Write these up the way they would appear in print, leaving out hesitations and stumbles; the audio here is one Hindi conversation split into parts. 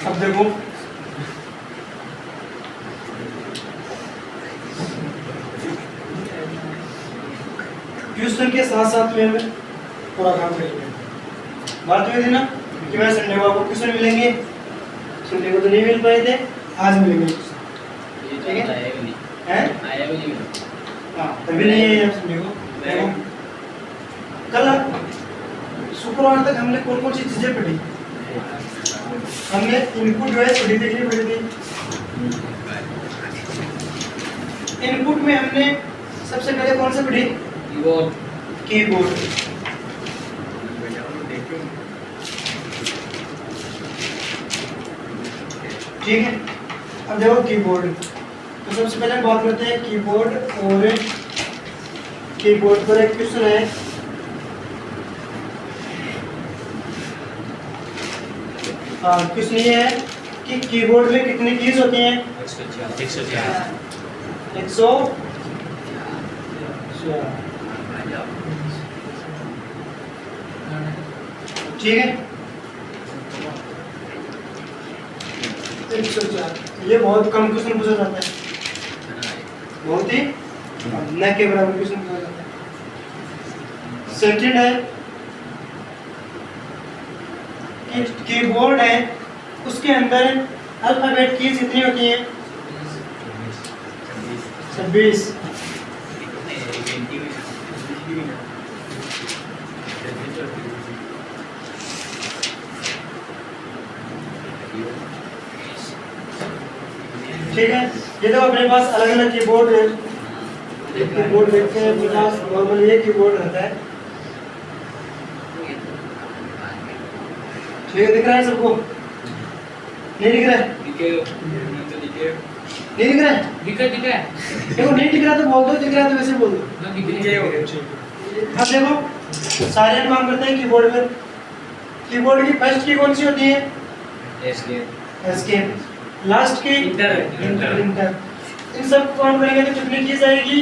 अब देखो क्वेश्चन के साथ साथ में हमें पूरा काम करेंगे। बात हुई थी ना कि मैं संडे को आपको क्वेश्चन मिलेंगे, संडे को तो नहीं मिल पाए थे, आज मिलेंगे। ठीक है? आया भी नहीं। हाँ तभी नहीं है संडे को। देखो कल शुक्रवार तक हमने कौन कौन सी चीजें पढ़ी? हमने इनपुट डिवाइस पढ़ी थी, नहीं पढ़ी थी? इनपुट में हमने सबसे पहले कौन सा पढ़ी? कीबोर्ड। ठीक है, अब देखो कीबोर्ड। तो सबसे पहले बात करते हैं कीबोर्ड, और कीबोर्ड पर एक क्वेश्चन है। क्वेश्चन ये है कि कीबोर्ड में कितनी कीज होती हैं? 104। ठीक है, 104। ये बहुत कम क्वेश्चन पूछा जाता है, बहुत ही न के बराबर क्वेश्चन पूछा जाता है। सेकंड है कि कीबोर्ड है उसके अंदर अल्फाबेट कीज कितनी होती हैं? 26। ठीक है, ये तो अपने पास अलग अलग कीबोर्ड है। एक कीबोर्ड देखते हैं, अपने पास नॉर्मल ये कीबोर्ड रहता है। ठीक है, दिख रहा है सबको? नहीं दिख रहा है? नहीं दिख रहा है? देखो नहीं दिख रहा तो बोल दो, दिख रहा तो वैसे बोल दो। अब देखो सारे काम करते हैं कीबोर्ड में। कीबोर्ड की फर्स्ट की कौन सी होती है? एस्केप। लास्ट की इंटर। इन सब काउंट करेंगे तो कितनी कीज आएगी?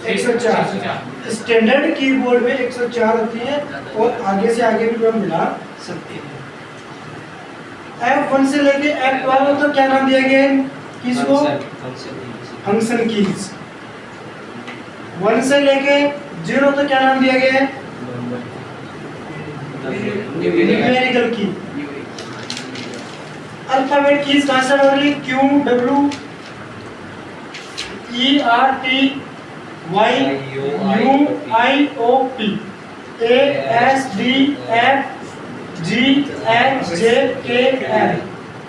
104। स्टैंडर्ड कीबोर्ड में 104 होती है, और आगे से आगे भी हम मिला सकते हैं। F1 से लेके F12 तो क्या नाम दिया गया है कीज को? Function keys. 1 से लेके 0 तो क्या नाम दिया गया है? न्यूमेरिकल की। अल्फाबेट कीज कहां से हो रही? Q, W, E, R, T, Y, U, I, O, P, A, S, D, F, G, H, J, K, L,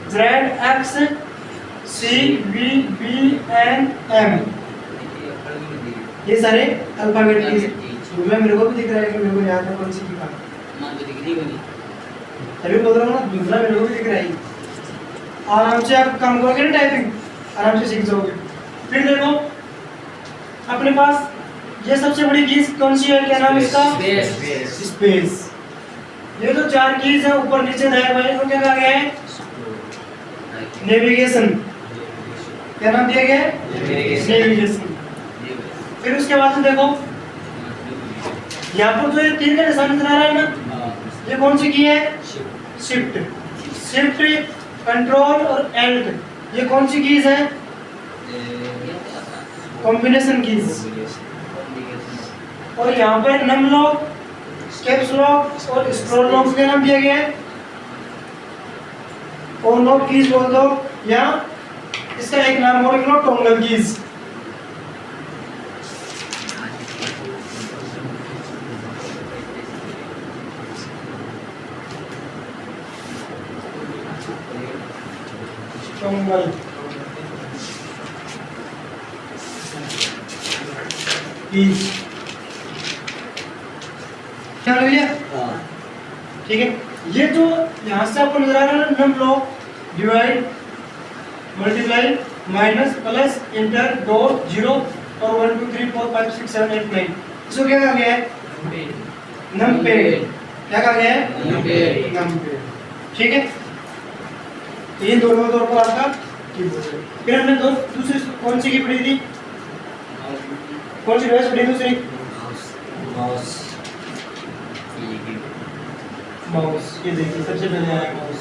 Z, X, C, V, B, N, M। ये सारे अल्फाबेट कीज। मेरे को भी दिख रहा है कि मेरे को याद है कौन सी की बात। तभी बोल रहा हूँ ना, दूसरा मेरे को भी दिख रहा है। आराम से आप काम करोगे ना, टाइपिंग आराम से सीख जाओगे। फिर देखो अपने पास ये सबसे बड़ी कीज कौन सी है? क्या नाम है इसका? स्पेस। ये तो 4 कीज है, ऊपर नीचे दाएं बाएं, तो क्या कहा गया है? नेविगेशन। क्या नाम दिया गया है? नेविगेशन। फिर उसके बाद में देखो यहाँ पर जो ये 3 का निशान नजर आ रहा है ना, ये कौन सी की है? शिफ्ट। शिफ्ट, कंट्रोल और एल्ट, ये कौन सी कीज है? Combination keys. और यहाँ पर नम लॉक, कैप्स लॉक और स्क्रॉल लॉक का नाम दिया गया है। और नो कीज बोल दो, या इसका एक नाम और लो टोंगल कीज। टोंगल कीज। क्या लग गया? ठीक है, ये जो यहाँ से आपको नजर आ रहा है num lock, divide, multiply, minus, plus, enter, dot, zero और 1 2 3 4 5 6 7 8 9, इसको क्या कहा गया है? नमपैड। क्या कहा गया है? नमपैड। ठीक है, ये दोनों तौर पर आपका कीबोर्ड है। फिर हमने दूसरी कौन सी की पढ़ी थी? कौन सी डिवाइस पढ़ी दूसरी? माउस। माउस, ये देखिए सबसे पहले आया माउस।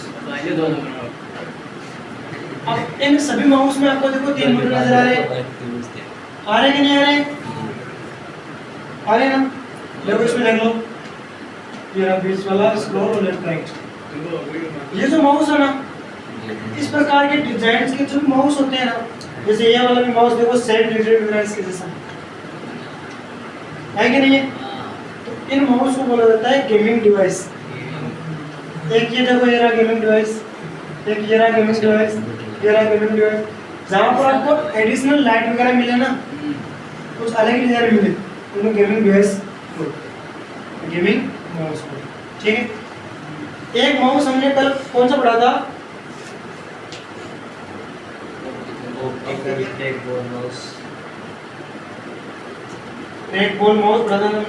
अब इन सभी माउस में आपको देखो 3 बटन नजर आ रहे हैं, आ रहे कि नहीं आ रहे? आ रहे ना? देखो इसमें देख लो, ये रहा बीच वाला स्क्रॉल और लेफ्ट राइट। ये जो माउस है ना, इस प्रकार के डिजाइन के जो माउस होते हैं ना, जैसे ये वाला भी माउस देखो सेम डिजाइन बना है इसके जैसा, है कि नहीं है? तो इन माउस को बोला जाता है गेमिंग डिवाइस। एक ये देखो, ये रहा गेमिंग डिवाइस, एक ये रहा गेमिंग डिवाइस, ये रहा गेमिंग डिवाइस। जहाँ पर आपको एडिशनल लाइट वगैरह मिले ना, कुछ अलग ही डिजाइन मिले, उन्हें गेमिंग डिवाइस, गेमिंग माउस, ठीक है। एक माउस हमने कल कौन सा पढ़ा था? ट्रैक बॉल माउस पढ़ा था ना।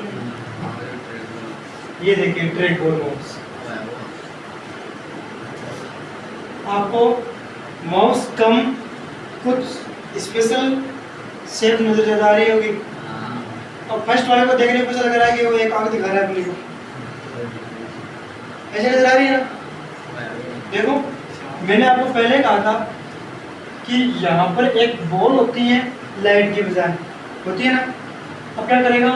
ये देखिए ट्रैक बॉल माउस। आपको माउस कम कुछ स्पेशल शेप नजर ज्यादा आ रही होगी। और फर्स्ट वाले को देखने पर लग रहा है कि वो एक आंख दिखा रहा है अपने को, ऐसे नजर आ रही है ना। देखो मैंने आपको पहले कहा था कि यहाँ पर एक बॉल होती है लाइट की बजाय, होती है ना। अब क्या करेगा,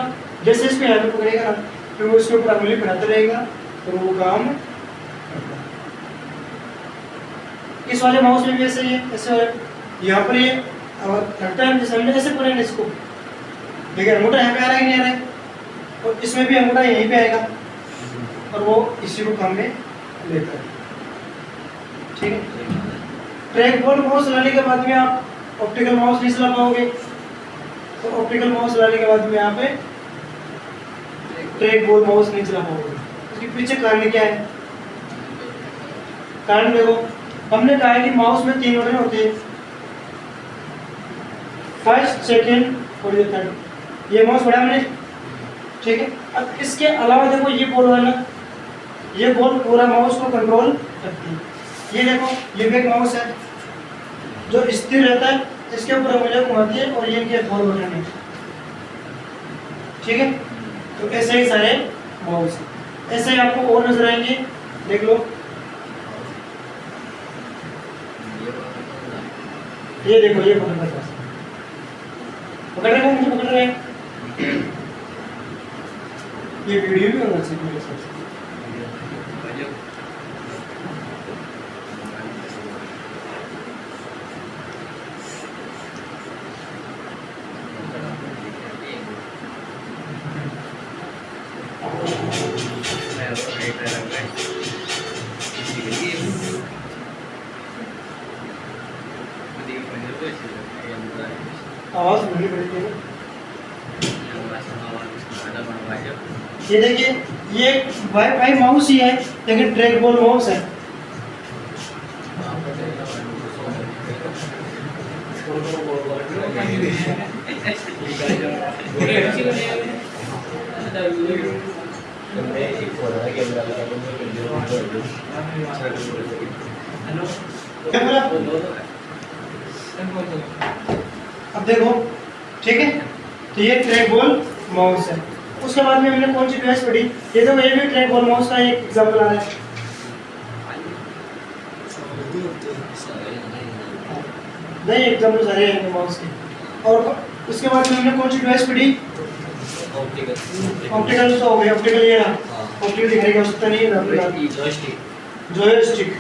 जैसे इसको यहाँ पे पकड़ेगा ना, फिर वो इसके ऊपर उंगली बढ़ाता रहेगा तो वो काम करता है। इस वाले माउस में भी ऐसे ही है, ऐसे यहाँ पर ये लगता है जैसे हमने ऐसे पकड़ेंगे इसको, देखिए अंगूठा यहाँ पे आ रहा है कि नहीं आ रहा है, और इसमें भी अंगूठा यहीं पे आएगा और वो इसी को काम में लेता है, ठीक है। ट्रैक बॉल माउस चलाने के बाद में आप ऑप्टिकल माउस नहीं चला पाओगे, तो ऑप्टिकल माउस चलाने के बाद में यहाँ पे ट्रैक बॉल माउस नहीं चला पाओगे। उसके पीछे कारण क्या है? कारण देखो, हमने कहा है कि माउस में 3 बटन होते हैं, फर्स्ट, सेकंड और ये थर्ड। ये माउस पढ़ा हमने, ठीक है। अब इसके अलावा देखो ये बॉल वाला, ये बॉल पूरा माउस को कंट्रोल करती है। ये देखो, ये भी एक माउस है जो स्थिर रहता है, इसके ऊपर उंगलियां घुमाती है और ये इनके बॉल बटन है, ठीक है। तो ऐसे ही सारे माउस, ऐसे ही आपको और नजर आएंगे, देख लो। ये देखो, ये बटन पकड़ रहे हैं, मुझे पकड़ रहे हैं। ये वीडियो भी होना चाहिए मेरे हिसाब से। आवाज बड़ी बड़ी है। ये देखिए, ये वाईफाई माउस ही है लेकिन ट्रैक बॉल माउस है। अब देखो, ठीक है, तो ये ट्रैक बॉल माउस है। उसके बाद में हमने कौन सी डिवाइस पढ़ी? ये तो ये भी ट्रैक बॉल माउस का एक एग्जांपल आ रहा है। नहीं, एग्जांपल सारे हैं माउस के। और उसके बाद में हमने कौन सी डिवाइस पढ़ी? ऑप्टिकल तो हो गया, ऑप्टिकल ये रहा, ऑप्टिकल दिखाने की आवश्यकता नहीं है। Joystick,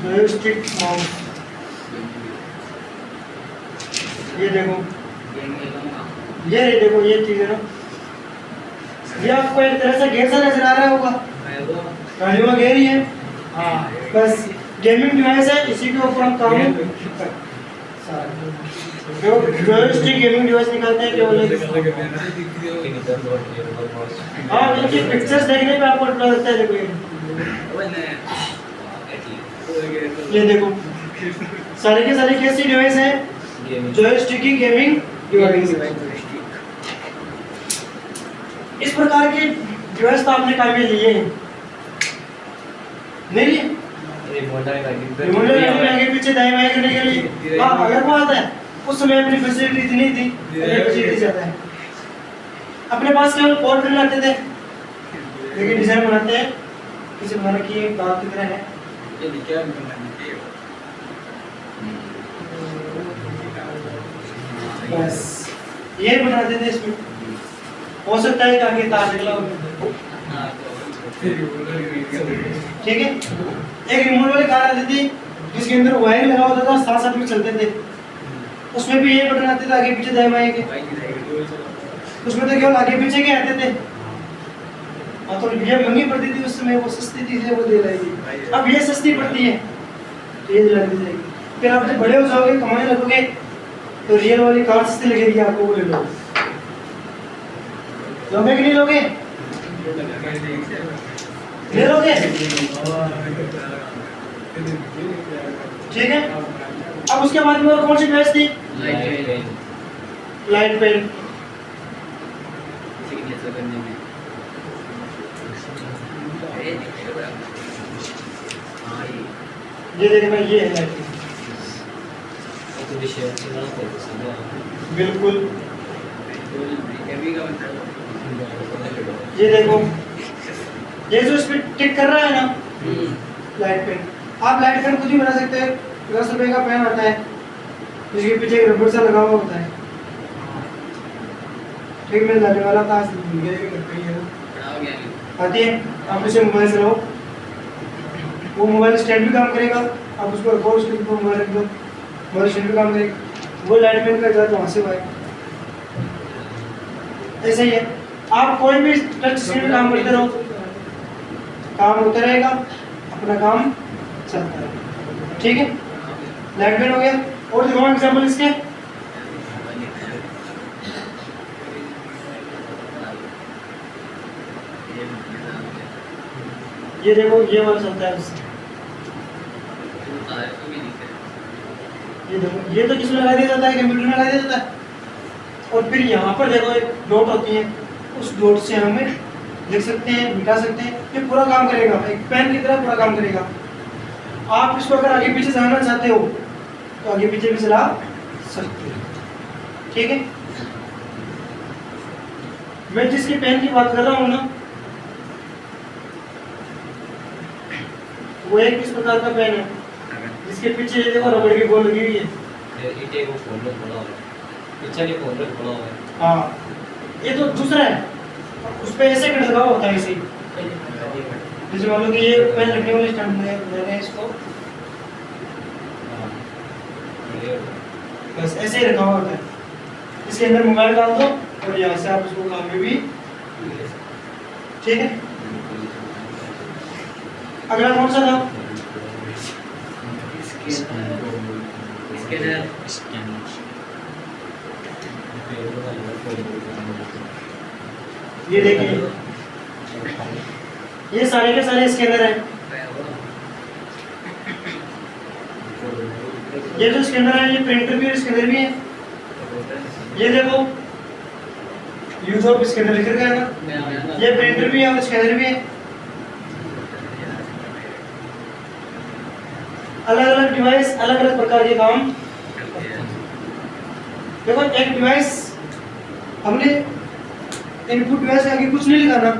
joystick mouse. ये देखो, ये देखो, ये चीज है ना, ये आपको एक तरह से घेर सा नजर आ रहा होगा, गाड़ियों घेर ही है। हाँ, बस गेमिंग डिवाइस है, इसी के ऊपर हम काम जॉयस्टिक गेमिंग डिवाइस निकालते हैं केवल। हाँ, इनकी पिक्चर्स देखने पे आपको पता लगता है। देखो ये देखो, सारे के सारे कैसी डिवाइस है? जॉयस्टिक की गेमिंग डिवाइस। इस प्रकार के डिवाइस तो आपने काम में लिए हैं, नहीं लिए? रिमोट आगे पीछे दाएं बाएं करने के लिए। हाँ, अलग बात है, उस समय अपनी फैसिलिटी इतनी थी, फैसिलिटी ज्यादा है। अपने पास केवल पोर्ट मिल आते थे, देखिए डिजाइन बनाते हैं किसी बना की एक बात की तरह है। ये क्या बनाने के बस ये बना देते हैं इसमें। हो सकता है कि आगे तार निकला हो। हां ठीक है, एक रिमोट वाली कार आती थी जिसके अंदर वायर लगा होता था, साथ साथ में चलते थे। उसमें भी ये बटन आते थे आगे पीछे दाएं बाएं के। उसमें तो केवल आगे पीछे के आते थे और तो ये महंगी पड़ती थी उस समय, वो सस्ती चीजें वो दे रही थी। अब ये सस्ती पड़ती है तो ये दिला दी जाएगी। फिर आप जब बड़े हो जाओगे, कमाने लगोगे, तो रियल वाली कार सस्ती लगेगी आपको, वो ले लो। लोगे कि नहीं लोगे? ले लोगे? ठीक है। अब उसके बाद में और कौन सी ड्रेस थी? Light pen. सिग्नेचर करने में ये देखना, ये है लाइट पेन। बिल्कुल। ये देखो, ये जो इस पे टिक कर रहा है ना लाइट पेन, आप लाइट पेन खुद ही बना सकते हैं। 10 रुपए का पेन आता है जिसके पीछे एक रबड़ सा लगा हुआ होता है। ठीक, मैं जाने वाला था, आती है। आप इसे मोबाइल से रहो, वो मोबाइल स्टैंड भी काम करेगा। आप उसको रखो, उसके ऊपर मोबाइल रख दो, मोबाइल स्टैंड भी काम करेगा। वो लाइट पेन का जाता वहाँ से भाई ऐसे ही है। आप कोई भी टच स्क्रीन में काम करते रहो, काम होता रहेगा, अपना काम चलता रहेगा। ठीक है, लाइट पेन हो गया। और दिखाओ एग्जाम्पल इसके। ये देखो, ये वाला चलता है उससे। ये देखो, ये तो किसमें लगा दिया जाता है? कंप्यूटर में लगा दिया जाता है। और फिर यहाँ पर देखो एक डॉट होती है, उस डॉट से हमें लिख सकते हैं, मिटा सकते हैं। ये पूरा काम करेगा, एक पेन की तरह पूरा काम करेगा। आप इसको अगर आगे पीछे चलाना चाहते हो तो आगे पीछे भी चला सकते हो। ठीक है, मैं जिसके पेन की बात कर रहा हूँ ना, वो एक इस प्रकार का पेन है जिसके पीछे देखो रबड़ की बॉल लगी हुई है। हाँ, ये तो दूसरा है, उस पे ऐसे कट लगा होता है इसे। जैसे मान लो कि ये पेन रखने वाले स्टैंड में मैंने इसको बस ऐसे ही रखा हुआ होता है। इसके अंदर मोबाइल डाल दो और यहाँ से आप इसको काम में भी। ठीक है, अगला कौन सा था? ये देखिए, ये सारे के सारे स्कैनर हैं। ये जो स्कैनर है, ये प्रिंटर भी है, स्कैनर भी है। ये देखो, यूज ऑफ स्कैनर लिख रखा है ना, ये प्रिंटर भी है और स्कैनर भी है। अलग अलग डिवाइस अलग अलग प्रकार के काम। देखो, एक डिवाइस हमने इनपुट डिवाइस आगे कुछ नहीं लिखा ना,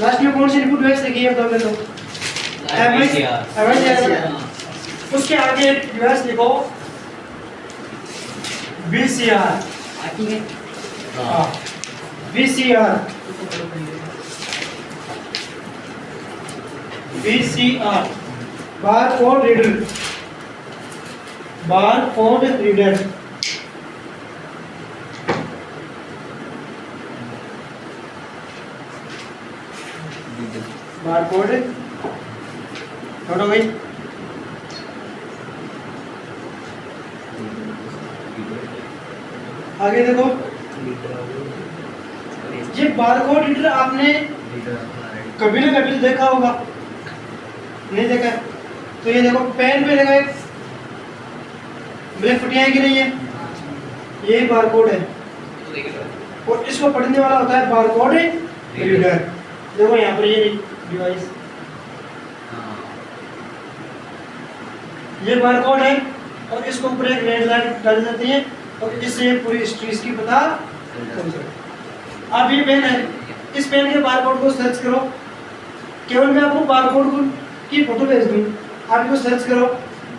लास्ट में कौन सी इनपुट डिवाइस लिखी है? बताओ। उसके आगे एक डिवाइस लिखो VCR। VCR barcode reader. Barcode reader barcode note हो गई। आगे देखो, ये बारकोड रीडर आपने कभी ना कभी देखा होगा, नहीं देखा? तो ये देखो, पेन पे लगा ब्लैक पट्टियां की नहीं है, यही बारकोड है। और इसको पढ़ने वाला होता है बारकोड रीडर। देखो यहाँ पर ये डिवाइस, ये बारकोड है और इसको ऊपर एक रेड लाइट डाल जाती है और इससे पूरी हिस्ट्री इसकी पता चल जाती है। अब ये पेन है, इस पेन के बारकोड को सर्च करो, केवल मैं आपको बारकोड की फोटो भेज दूँ, आप इसको सर्च करो,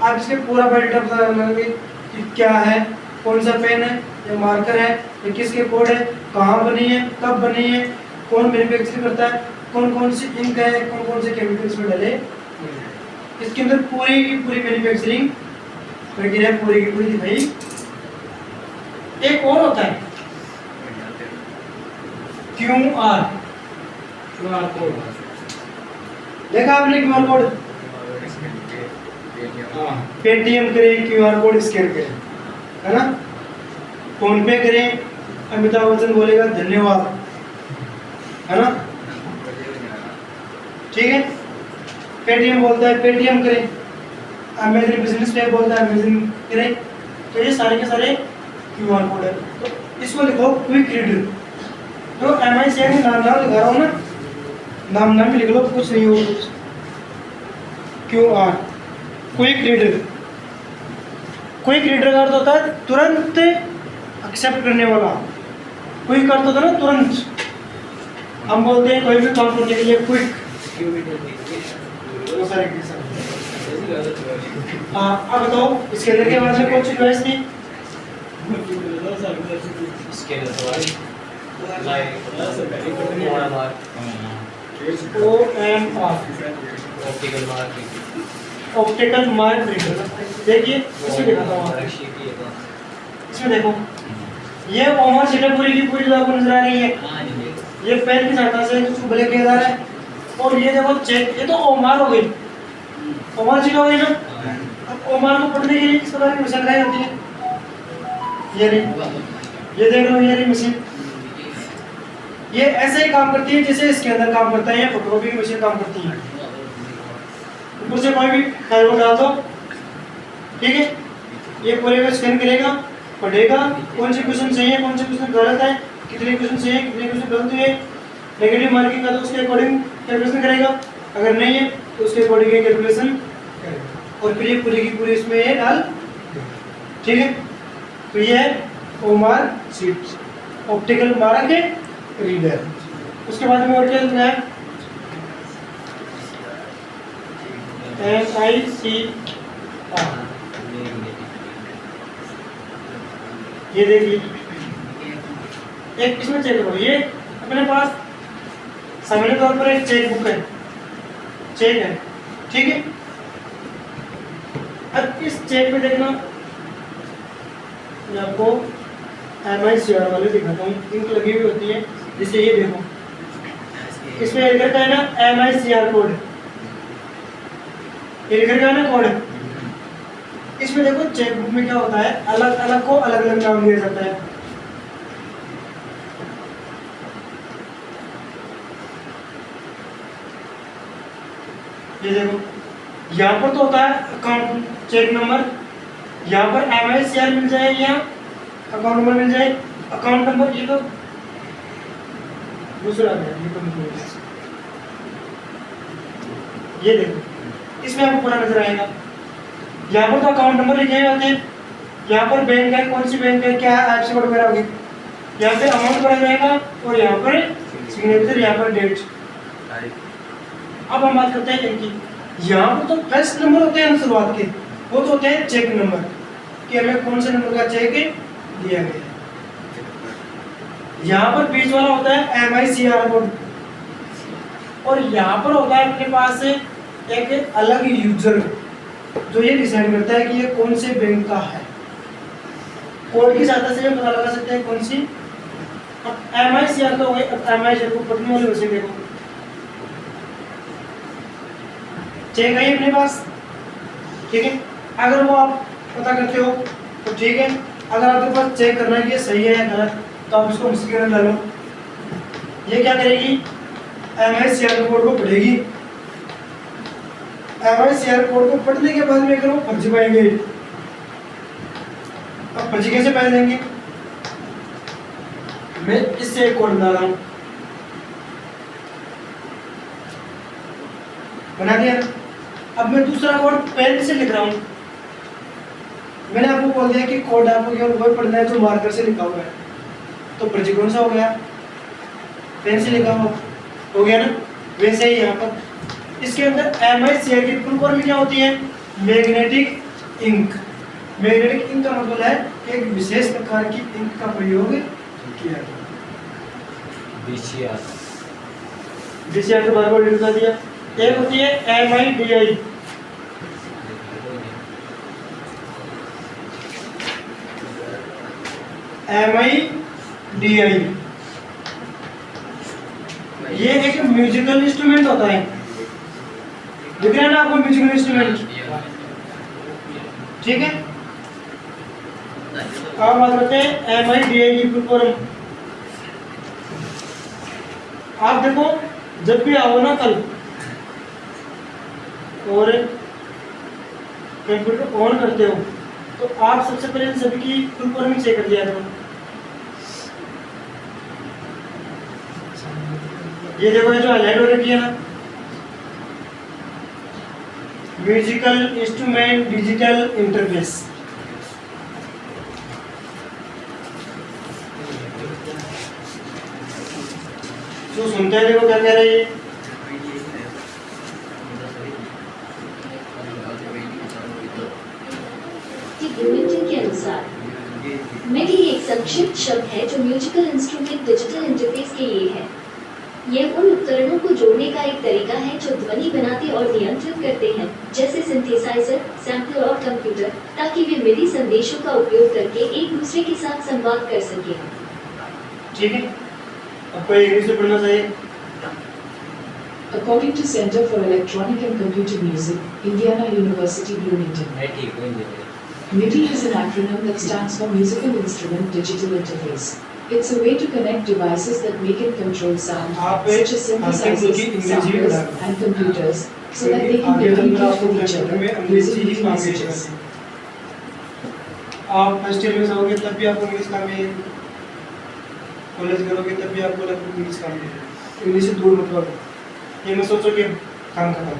आप इसके पूरा बायोडाटा पता करोगे कि क्या है, कौन सा पेन है या मार्कर है या किसके कोड है, कहाँ बनी है, कब बनी है, कौन मैन्युफैक्चर करता है, कौन कौन सी इंक है, कौन कौन से केमिकल्स में डले, इसके अंदर पूरी की पूरी मैन्युफैक्चरिंग प्रक्रिया पूरी की पूरी दिखाई। एक और होता है QR कोड, देखा आपने QR कोड, पेटीएम करें, QR कोड स्कैन करें, है ना, फोन पे करें, अमिताभ बच्चन बोलेगा धन्यवाद, है ना, ठीक है, पेटीएम बोलता है पेटीएम करें, अमेजन बिजनेस पे बोलता है अमेजन करें, तो ये सारे के सारे QR कोड है। तो इसको लिखो क्विक रीडर, तो MI से नाम लिखा रहा हूँ ना, नाम भी लिख लो, कुछ नहीं हो, QR quick reader, quick reader का अर्थ होता है तुरंत एक्सेप्ट करने वाला, क्विक अर्थ होता है ना तुरंत, हम बोलते हैं कोई भी काम करने के लिए क्विक। अब बताओ इसके अंदर के बाद में कौन सी चॉइस थी? Optical mark reader. देखिए इसमें दिखाता हूँ, इसमें देखो ये ओमर सीटें पूरी की पूरी आपको नजर आ रही है, ये पेन की सहायता से इसको ब्लैक किया जा रहा है, और ये देखो चेक, ये तो ओमर हो गई, ओमर सीट हो गई ना। अब ओमर को पढ़ने के लिए किस प्रकार की मशीन लगाई होती है, ये रही, ये देख लो, ये रही मशीन, ये ऐसे ही काम करती है जैसे इसके अंदर काम करता है, ये फोटोकॉपी की मशीन काम करती है। ऊपर से कोई भी फाइल को डाल दो, ठीक है, ये पूरे को स्कैन करेगा, पढ़ेगा, कौन से क्वेश्चन सही है, कौन से क्वेश्चन गलत है, कितने क्वेश्चन सही है, कितने क्वेश्चन गलत है, नेगेटिव मार्किंग का तो उसके अकॉर्डिंग कैलकुलेशन करेगा, अगर नहीं है तो उसके अकॉर्डिंग कैलकुलेशन करेगा, और फिर ये पूरी की पूरी इसमें ये डाल, ठीक है। तो ये है Omar seat, optical mark reader. उसके बाद में और क्या है, MICR, ये देखिए, एक इसमें चेक करो, ये अपने पास सामान्य तौर पर एक चेक बुक है, चेक है, ठीक है। अब इस चेक में देखना, मैं आपको MICR वाले दिखाता हूँ, इंक लगी हुई होती है, जिससे ये देखो इसमें लिखा है ना MICR कोड, ये लिखा है ना कोड। इसमें देखो चेक बुक में क्या होता है, अलग अलग को अलग अलग नाम दिया जाता है। ये देखो यहाँ पर तो होता है अकाउंट चेक नंबर, यहाँ पर MICR मिल जाए या अकाउंट नंबर मिल जाए, अकाउंट नंबर ये तो दूसरा है, ये देखो इसमें आपको पूरा नजर आएगा। यहाँ पर तो अकाउंट नंबर लिखे हुए होते हैं, यहाँ पर बैंक है, कौन सी बैंक है, क्या है, IFSC कोड वगैरह होगी, यहाँ पे अमाउंट भरा जाएगा, और यहाँ पर सिग्नेचर, यहाँ पर डेट। अब हम बात करते हैं इनकी, यहाँ पर तो फर्स्ट नंबर होते हैं शुरुआत के, वो तो होते हैं चेक नंबर, कि हमें कौन से नंबर का चेक दिया गया है। यहाँ पर बीच वाला होता है MICR कोड, और यहाँ पर होता है अपने पास एक अलग यूजर जो ये डिसाइड करता है कि ये कौन से बैंक का है। कोड की सहायता से हम पता लगा सकते हैं कौन सी। अब MICR तो वही, अब MICR को पढ़ने वाले वैसे देखो, चेक है अपने पास, ठीक है। अगर वो आप पता करते हो तो ठीक है, अगर आपके पास चेक करना है कि ये सही है या गलत, तो आप इसको मुश्किल में डालो। ये क्या करेगी, MICR कोड को पढ़ेगी, MICR कोड को पढ़ने के बाद में करो फर्जी पाएंगे। अब फर्जी कैसे पाए जाएंगे, मैं इससे एक कोड बना रहा हूँ, बना दिया। अब मैं दूसरा कोड पेन से लिख रहा हूँ, मैंने आपको बोल दिया कि कोड आपको केवल वही पढ़ना है जो मार्कर से लिखा हुआ है, तो फर्जी कौन सा हो गया, पेन से लिखा हो गया ना। वैसे ही यहाँ पर इसके अंदर MiCl की फुल फॉर्म क्या होती है? Magnetic ink. मैग्नेटिक इंक का मतलब है कि एक विशेष प्रकार की इंक का प्रयोग किया गया। बीसीआर के बारे में बता दिया। एक होती है MIDI, MIDI ये एक म्यूजिकल इंस्ट्रूमेंट होता है। दिख रहा है ना आपको म्यूजिकल इंस्ट्रूमेंट? ठीक है। अब बात करते हैं MIDI की फुल फॉर्म। आप देखो जब भी आओ ना कल और कंप्यूटर ऑन करते हो तो आप सबसे पहले सभी की फुल फॉर्म चेक कर दिया करो। ये देखो ये जो हाईलाइट हो रखी है ना, म्यूजिकल इंस्ट्रूमेंट डिजिटल इंटरफेस। जो सुनते हैं देखो क्या कह रही है। यूनिटी के अनुसार मिडी एक संक्षिप्त शब्द है जो म्यूजिकल इंस्ट्रूमेंट डिजिटल इंटरफेस के लिए है। यह उन उपकरणों को जोड़ने का एक तरीका है जो ध्वनि बनाते और नियंत्रित करते हैं, जैसे सिंथेसाइजर, सैंपलर और कंप्यूटर, ताकि वे मिडी संदेशों का उपयोग करके एक दूसरे के साथ संवाद कर सकें। ठीक है, आपको इंग्लिश में पढ़ना चाहिए। According to Center for Electronic and Computer Music, Indiana University, Bloomington, MIDI is an acronym that stands for Musical Instrument Digital Interface. It's a way to connect devices that make and control sound, such as synthesizers, samplers, and computers, so that they can communicate with each other using these messages. आप फर्स्ट ईयर में जाओगे तब भी आपको इंग्लिश काम में, कॉलेज करोगे तब भी आपको इंग्लिश काम में। इंग्लिश से दूर मत रहो। ये मैं सोचो कि काम खत्म,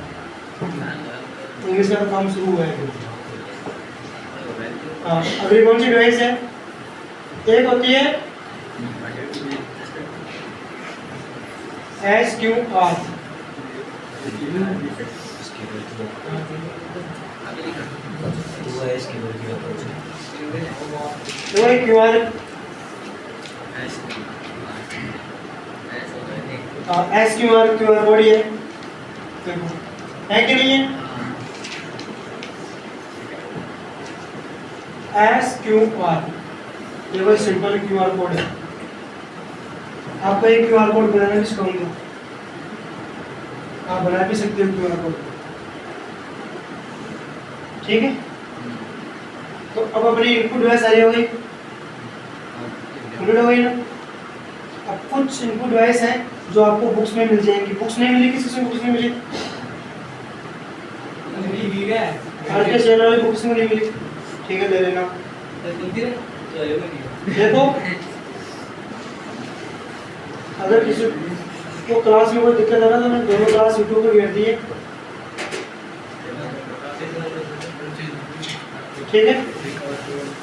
इंग्लिश का तो काम शुरू हुआ है। अगली कौन सी डिवाइस है? एक होती है SQR, वो है QR। SQR QR कोड है, देखो है कि नहीं है? SQR ये वो सिंपल QR कोड है। आपको एक QR कोड बनाना भी सिखाऊंगा, आप बना भी सकते हो QR कोड। ठीक है, तो अब अपनी इनपुट डिवाइस आई हो गई, कंप्लीट हो गई ना। अब कुछ इनपुट डिवाइस है जो आपको बुक्स में मिल जाएंगी। बुक्स नहीं मिली, किसी से बुक्स नहीं मिली? आज के चैनल वाली बुक्स में नहीं मिली, ठीक है, ले लेना। देखो अगर किसी को क्लास में कोई दिक्कत आ रहा तो मैं दोनों क्लास यूट्यूब पर भेज दिए, ठीक है,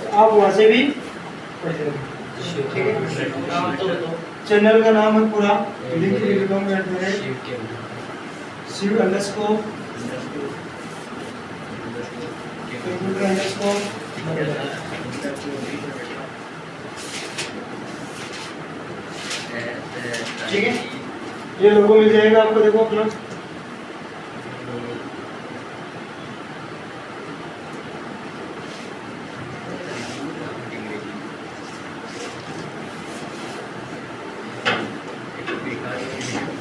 तो आप वहाँ से भी पढ़ सकते, ठीक है। चैनल का नाम है पूरा link Shiv underscore computer underscore. ठीक है, ये लोगो मिल जाएगा आपको, देखो अपना।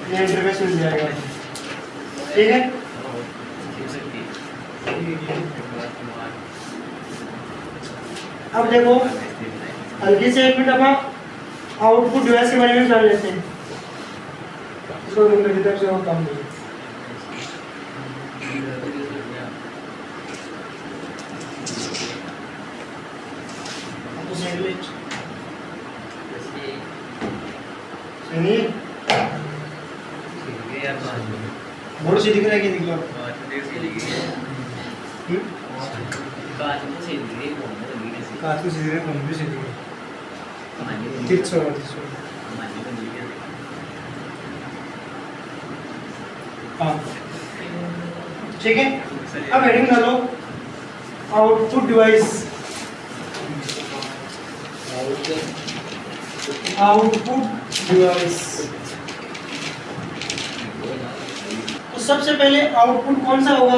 ये इंटरफेस मिल जाएगा, ठीक है। अब देखो हल्की से 1 मिनट अब आउटपुट डिवाइस के बारे में जान लेते हैं। इसको मेरी तरफ से और काम नहीं। सुनिए, बोर्ड से दिख रहा है कि दिख रहा है? काट को सीधे फोन भी सीधे ठीक छोड़। हाँ ठीक है। अब हेडिंग डालो आउटपुट डिवाइस। आउटपुट डिवाइस तो सबसे पहले आउटपुट कौन सा होगा?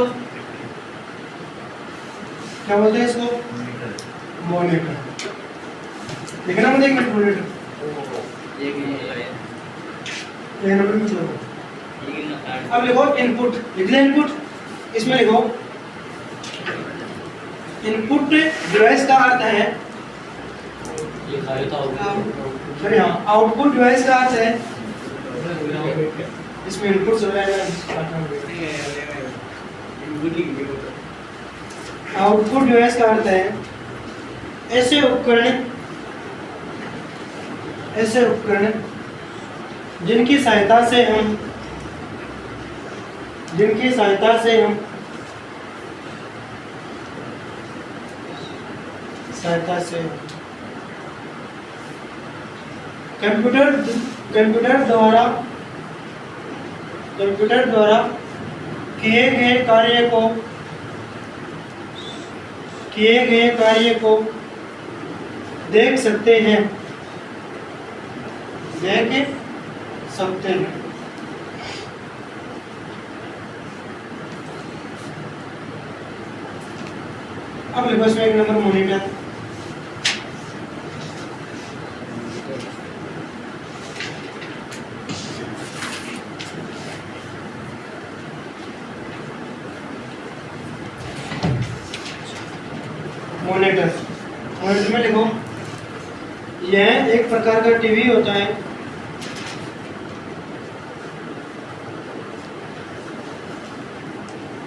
क्या बोलते हैं इसको? मॉनिटर। लिखना मत एक मिनट, मॉनिटर एक नंबर में लिखो। अब लिखो इनपुट, लिख लिया इनपुट। इसमें लिखो इनपुट डिवाइस का अर्थ है, सर यहाँ आउटपुट डिवाइस का अर्थ है, इसमें इनपुट आउटपुट डिवाइस का अर्थ है ऐसे उपकरण जिनकी सहायता से हम कंप्यूटर द्वारा किए गए कार्य को देख सकते हैं। अब लिखो इसमें एक नंबर मॉनिटर। मॉनिटर में लिखो यह एक प्रकार का टीवी होता है।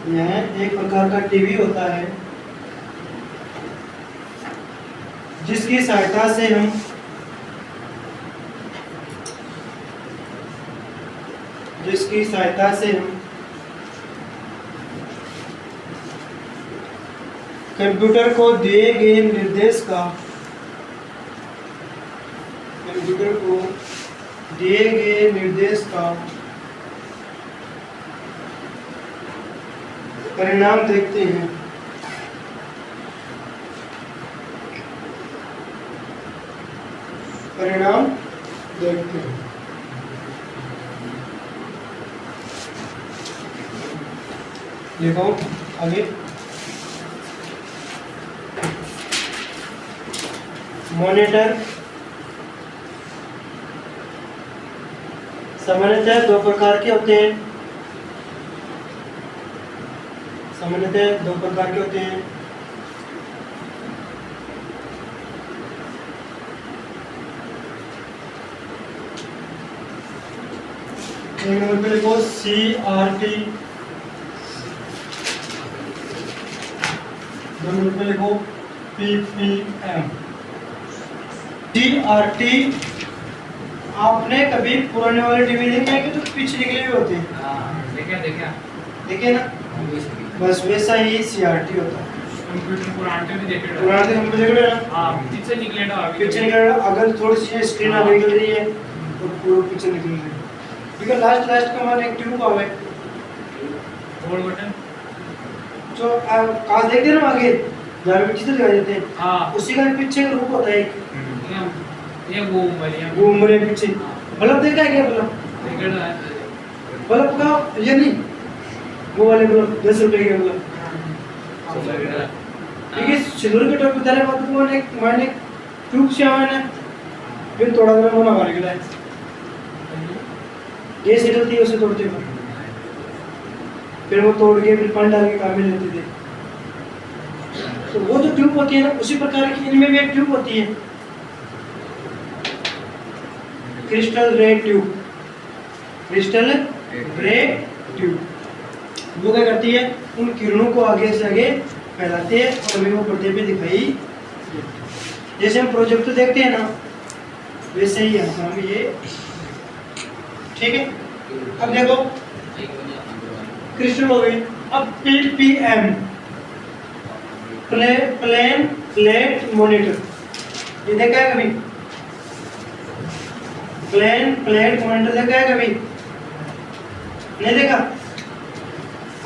यह एक प्रकार का टीवी होता है जिसकी सहायता से हम कंप्यूटर को दिए गए निर्देश का परिणाम देखते हैं। लिखो आगे मॉनिटर सामान्यतः दो प्रकार के होते हैं। एक नंबर पे लिखो CRT, दो नंबर पे लिखो PPM। CRT आपने कभी पुराने वाले टीवी देखे हैं कि जो पिच निकले हुए होते हैं? देखे ना, बस वैसा ही CRT होता है। पुराने कंप्यूटर ना पिक्चर निकल रहा, अगर थोड़ी सी स्क्रीन आगे निकल रही है तो पूरा पिक्चर निकल रही है। ठीक है, लास्ट का हमारा एक ट्यूब आवे जो कांच देखते हैं ना आगे जहाँ पे चित्र दिखाई देते हैं, उसी का पीछे का रूप होता है एक घूमरे पीछे। बल्ब देखा है क्या? बल्ब का ये नहीं, वो वाले बल्ब 10 रुपए के बल्ब। ठीक है, सिल्वर के टॉप उतारे बाद मैंने ट्यूब से आवे ना फिर थोड़ा मोना मार गया है ये सेटल थी उसे तोड़ते हैं, फिर वो तोड़ के फिर पानी डाल के काम में लेते थे। तो वो जो ट्यूब होती है ना उसी प्रकार की इनमें भी एक ट्यूब होती है, क्रिस्टल रे ट्यूब। वो क्या करती है, उन किरणों को आगे से आगे फैलाती है और हमें वो पर्दे पे दिखाई। जैसे हम प्रोजेक्टर देखते हैं ना वैसे ही हम ये। ठीक है, अब देखो क्रिस्टल हो गई। अब PPM प्लेन प्लेट मॉनिटर, ये देखा है कभी? प्लेन प्लेट मॉनिटर देखा है कभी? नहीं देखा?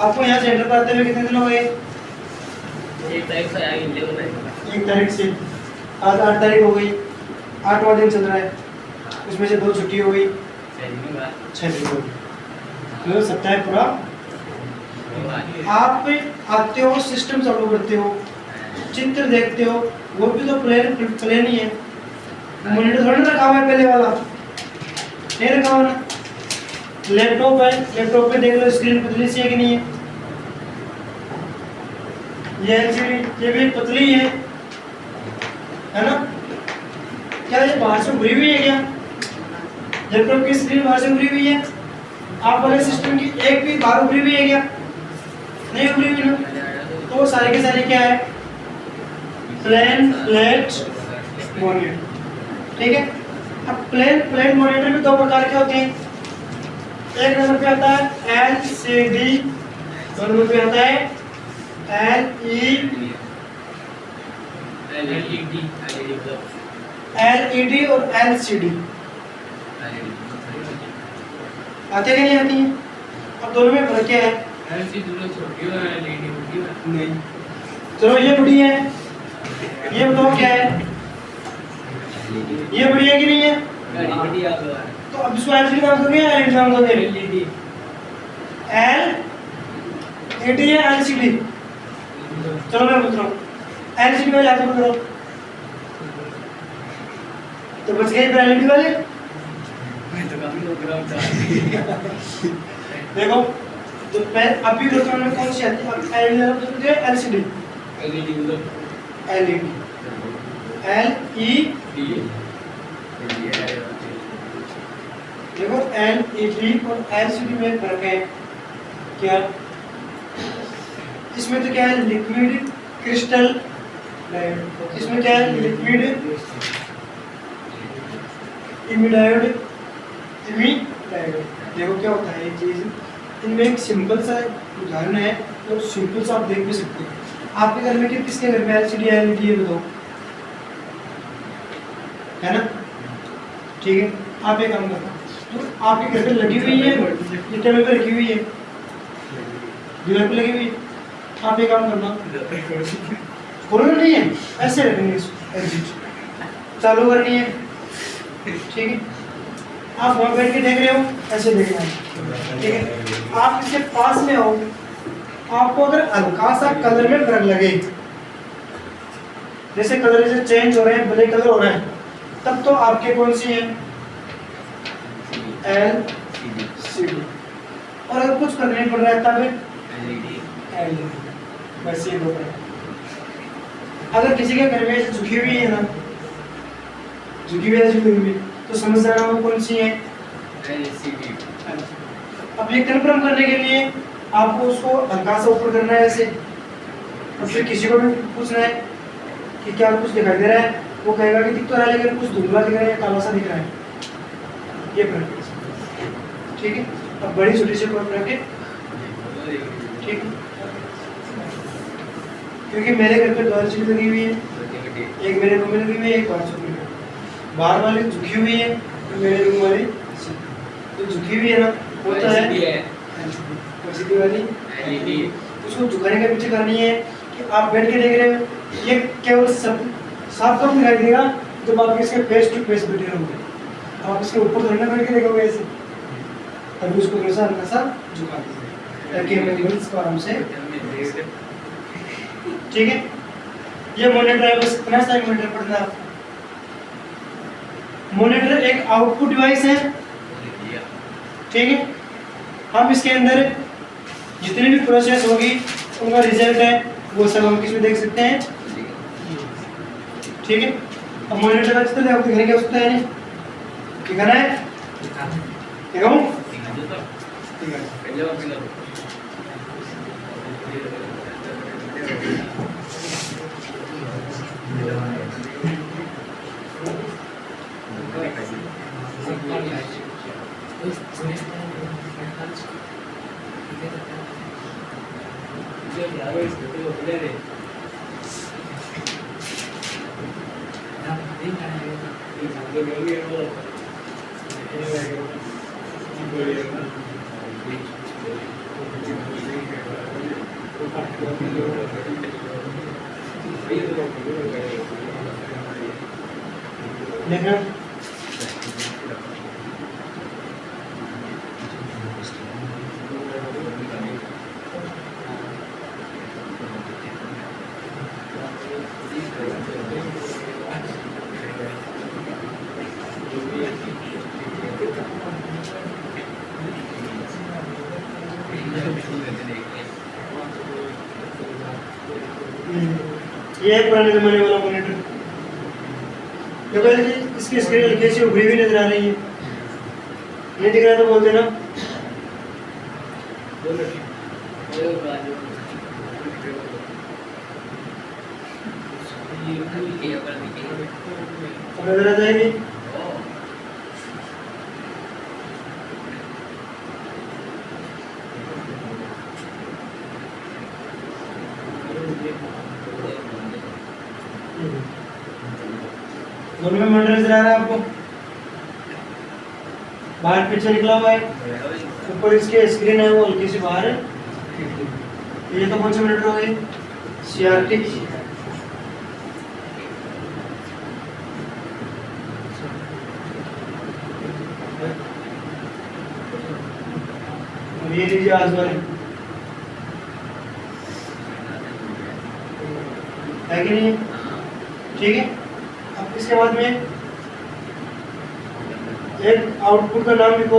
आपको यहाँ से एंटर करते हुए कितने दिन हो गए? एक तारीख से आगे ले रहा है। 1 तारीख से आज 8 तारीख हो गई, 8वां दिन चल रहा है, उसमें से 2 छुट्टी हो गई, 6 दिन हो गई, तो सप्ताह पूरा। आप आते हो, सिस्टम चालू करते हो, चित्र देखते हो, वो भी तो प्लेन ही है। मॉनिटर थोड़ा ना रखा हुआ है पहले वाला, नहीं रखा हुआ ना। लैपटॉप है, लैपटॉप पे देख लो स्क्रीन पतली सी है कि नहीं है। ये एलसीडी ये भी पतली है ना? क्या ये बाहर से उभरी हुई है क्या? लैपटॉप की स्क्रीन बाहर से उभरी हुई है? आप वाले सिस्टम की एक भी बाहर उभरी हुई है क्या? नहीं उभरी हुई ना। तो वो सारे के सारे क्या है? प्लेन फ्लैट मॉनिटर, ठीक है। अब प्लेन फ्लैट मॉनिटर में 2 प्रकार के होते हैं। एक नंबर पे आता है एलसीडी, 2 नंबर पे आता है एलईडी और एलसीडी। आते कि नहीं आती है? अब दोनों में फर्क क्या है? नहीं, चलो ये बड़ी है, ये बताओ क्या है? ये बड़ी है कि नहीं है? तो अब इसको एलसीडी नाम दोगे या एलईडी नाम दोगे? एलईडी या एलसीडी? चलो मैं पूछ रहा हूँ, एलसीडी वाले हाथ पकड़ो, तो बच गए फिर एलईडी वाले। देखो तो अभी वर्तमान में कौन सी आती है? अब एलईडी एलसीडी, एलईडी एलईडी। देखो एलईडी और एलसीडी में फर्क है क्या? इसमें तो क्या है? Liquid crystal diode. इसमें क्या है? लिक्विड इमिडायोड, इमिडायोड। देखो क्या होता है ये चीज, इनमें एक सिंपल सा उदाहरण है और सिंपल सा आप देख भी सकते हैं। आपके घर में किसके घर में एलसीडी एलईडी है बताओ, है ना? ठीक है, आप एक काम करना, तो आपके घर पे लगी हुई है, ये टेबल पे रखी हुई है, दीवार पे लगी हुई है। आप एक काम करना, खोलना नहीं है, ऐसे रखेंगे इसको, चालू करनी है, ठीक है। आप वहाँ बैठ के देख रहे हो, ऐसे देखना है, ठीक है। आप इसके पास में हो, आपको अगर हल्का सा कलर में फर्क लगे, जैसे कलर जैसे चेंज हो रहे हैं, ब्लैक कलर हो रहा है, तब तो आपके कौन सी है? एलसीडी। और अगर कुछ करने पड़ रहा है तब एलईडी। बस ये दो है। अगर किसी के घर में ऐसे झुकी हुई है ना, झुकी हुई है तो समझ जाना वो कौन सी है? एलसीडी। अब ये कंफर्म करने के लिए आपको उसको हल्का सा ऊपर करना है ऐसे, और फिर किसी को भी पूछना है कि क्या कुछ दिखाई दे रहा है, वो कहेगा कि दिख तो रहा है लेकिन कुछ धुंधला दिख रहा है, काला सा दिख रहा है। ये फर्क है, ठीक है। अब बड़ी छोटी सी फर्क रखे, ठीक है। क्योंकि मेरे घर पे 2 एलसीडी लगी हुई है, एक मेरे रूम में लगी हुई है, एक बाहर छुपी हुई है। बाहर वाली झुकी हुई है, तो मेरे रूम वाली तो झुकी हुई है ना, वो तो है एलसीडी वाली एलईडी। उसको झुकाने का पीछे करनी है कि आप बैठ के देख रहे हो, ये केवल सब साफ कम दिखाई देगा जब आप इसके फेस टू फेस बैठे रहोगे। आप इसके ऊपर थोड़ी ना बैठ के देखोगे ऐसे, तभी उसको थोड़ा सा हल्का सा झुका दीजिए ताकि हमें लेवल्स को आराम से, ठीक है। ये मॉनिटर है, बस इतना सा मॉनिटर पढ़ना। मॉनिटर एक आउटपुट डिवाइस है, ठीक है। हम इसके अंदर जितनी भी प्रोसेस होगी उनका रिजल्ट है वो सब हम किसमें देख सकते हैं, ठीक है। अब मॉनिटर का चित्र आपको दिखाने की आवश्यकता है नहीं, दिखाना है, दिखाऊं? देखना ये है पुराने जमाने वाला मॉनिटर। देखो इसकी स्क्रीन हल्की सी उभरी हुई नजर आ रही है, नहीं दिख रहा तो बोल देना। अब नजर आ जाएगी। दोनों में मॉनिटर नजर आ रहा है आपको, बाहर पीछे निकला हुआ है, ऊपर इसके स्क्रीन है वो हल्की सी बाहर है। ये तो कौन सा मॉनिटर हो गई? CRT। अब ये लीजिए आज वाले, है कि नहीं? ठीक है। अब इसके बाद में एक आउटपुट का नाम लिखो।